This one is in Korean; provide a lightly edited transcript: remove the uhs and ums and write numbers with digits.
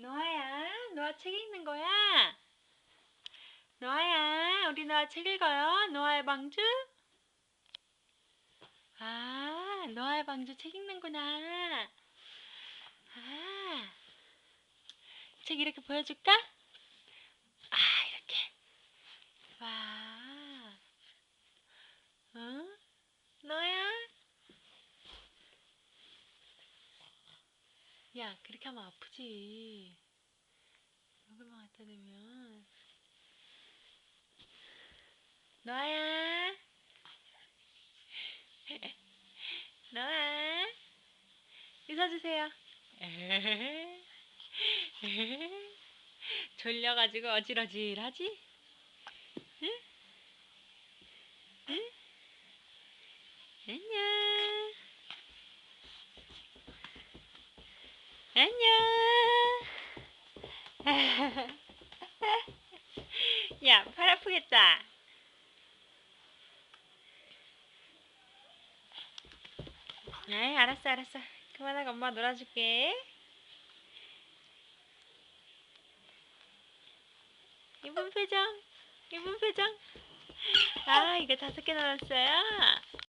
노아야, 노아 책 읽는 거야? 노아야, 우리 노아 책 읽어요? 노아의 방주? 아, 노아의 방주 책 읽는구나. 아, 책 이렇게 보여줄까? 아, 이렇게. 와, 어? 노아야? 야, 그렇게 하면 아프지. 얼굴만 갖다 대면. 노아야? 노아? 웃어주세요. 졸려가지고 어질어질하지? 응? 응? 안녕. 안녕. 야, 팔 아프겠다. 에이, 알았어, 알았어. 그만하고 엄마 놀아줄게. 이쁜 표정. 이쁜 표정. 아, 이거 5개 넣었어요.